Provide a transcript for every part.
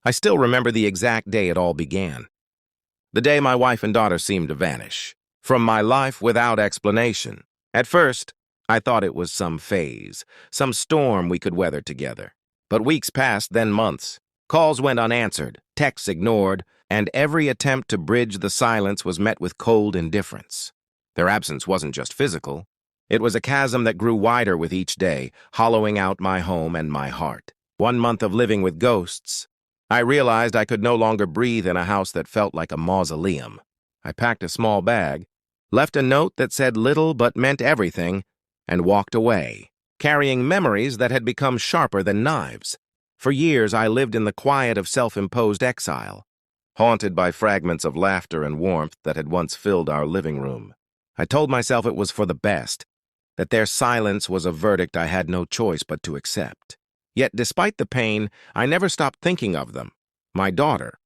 I still remember the exact day it all began. The day my wife and daughter seemed to vanish from my life without explanation. At first, I thought it was some phase, some storm we could weather together. But weeks passed, then months. Calls went unanswered, texts ignored, and every attempt to bridge the silence was met with cold indifference. Their absence wasn't just physical. It was a chasm that grew wider with each day, hollowing out my home and my heart. 1 month of living with ghosts, I realized I could no longer breathe in a house that felt like a mausoleum. I packed a small bag, left a note that said little but meant everything, and walked away, carrying memories that had become sharper than knives. For years, I lived in the quiet of self-imposed exile, haunted by fragments of laughter and warmth that had once filled our living room. I told myself it was for the best, that their silence was a verdict I had no choice but to accept. Yet, despite the pain, I never stopped thinking of them. My daughter,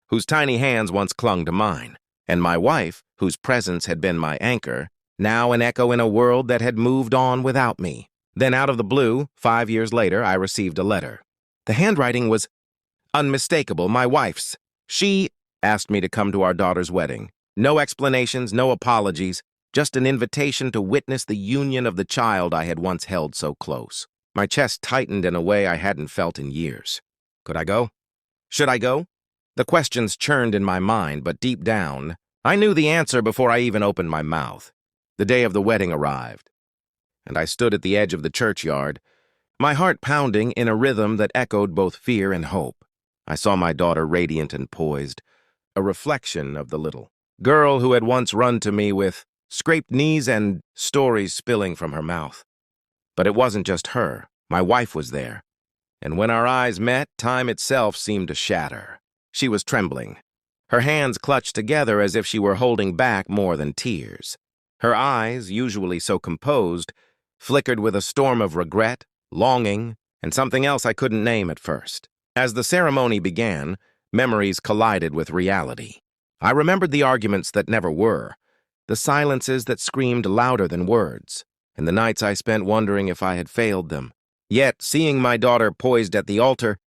whose tiny hands once clung to mine, and my wife, whose presence had been my anchor, now an echo in a world that had moved on without me. Then out of the blue, 5 years later, I received a letter. The handwriting was unmistakable, my wife's. She asked me to come to our daughter's wedding. No explanations, no apologies, just an invitation to witness the union of the child I had once held so close. My chest tightened in a way I hadn't felt in years. Could I go? Should I go? The questions churned in my mind, but deep down, I knew the answer before I even opened my mouth. The day of the wedding arrived, and I stood at the edge of the churchyard, my heart pounding in a rhythm that echoed both fear and hope. I saw my daughter radiant and poised, a reflection of the little girl who had once run to me with scraped knees and stories spilling from her mouth. But it wasn't just her. My wife was there. And when our eyes met, time itself seemed to shatter. She was trembling, her hands clutched together as if she were holding back more than tears. Her eyes, usually so composed, flickered with a storm of regret, longing, and something else I couldn't name at first. As the ceremony began, memories collided with reality. I remembered the arguments that never were, the silences that screamed louder than words, and the nights I spent wondering if I had failed them. Yet, seeing my daughter poised at the altar,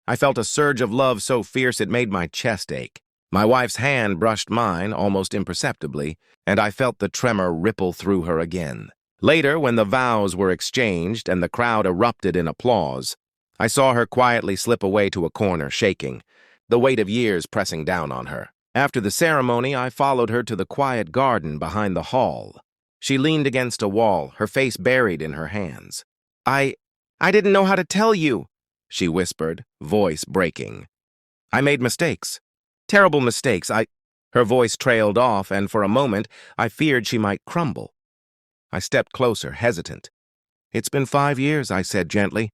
I felt a surge of love so fierce it made my chest ache. My wife's hand brushed mine, almost imperceptibly, and I felt the tremor ripple through her again. Later, when the vows were exchanged and the crowd erupted in applause, I saw her quietly slip away to a corner, shaking, the weight of years pressing down on her. After the ceremony, I followed her to the quiet garden behind the hall. She leaned against a wall, her face buried in her hands. I didn't know how to tell you, she whispered, voice breaking. I made mistakes. Terrible mistakes. Her voice trailed off, and for a moment, I feared she might crumble. I stepped closer, hesitant. It's been 5 years, I said gently.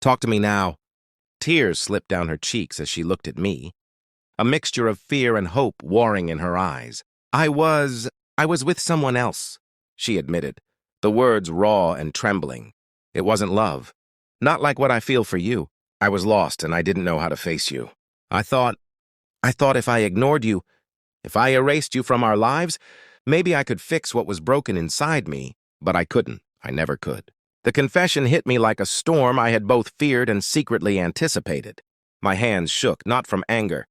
Talk to me now. Tears slipped down her cheeks as she looked at me, a mixture of fear and hope warring in her eyes. I was with someone else, she admitted, the words raw and trembling. It wasn't love. Not like what I feel for you. I was lost and I didn't know how to face you. I thought if I ignored you, if I erased you from our lives, maybe I could fix what was broken inside me, but I couldn't. I never could. The confession hit me like a storm I had both feared and secretly anticipated. My hands shook, not from anger,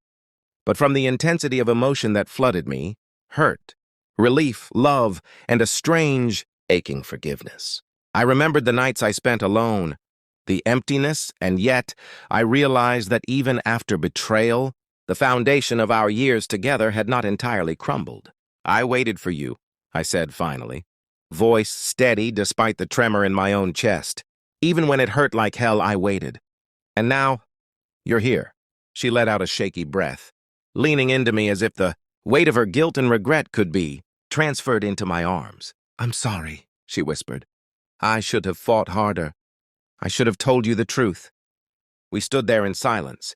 but from the intensity of emotion that flooded me, hurt, relief, love, and a strange, aching forgiveness. I remembered the nights I spent alone, the emptiness, and yet I realized that even after betrayal, the foundation of our years together had not entirely crumbled. I waited for you, I said finally, voice steady despite the tremor in my own chest. Even when it hurt like hell, I waited. And now, you're here. She let out a shaky breath, leaning into me as if the weight of her guilt and regret could be transferred into my arms. I'm sorry, she whispered. I should have fought harder. I should have told you the truth. We stood there in silence,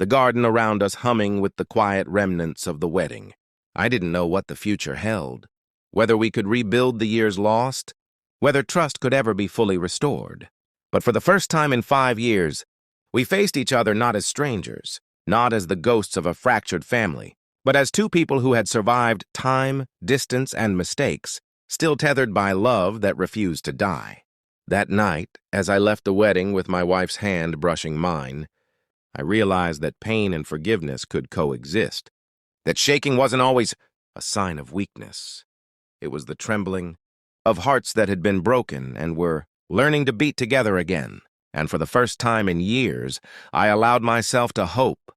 the garden around us humming with the quiet remnants of the wedding. I didn't know what the future held, whether we could rebuild the years lost, whether trust could ever be fully restored. But for the first time in 5 years, we faced each other not as strangers, not as the ghosts of a fractured family, but as two people who had survived time, distance, and mistakes, still tethered by love that refused to die. That night, as I left the wedding with my wife's hand brushing mine, I realized that pain and forgiveness could coexist, that shaking wasn't always a sign of weakness. It was the trembling of hearts that had been broken and were learning to beat together again. And for the first time in years, I allowed myself to hope,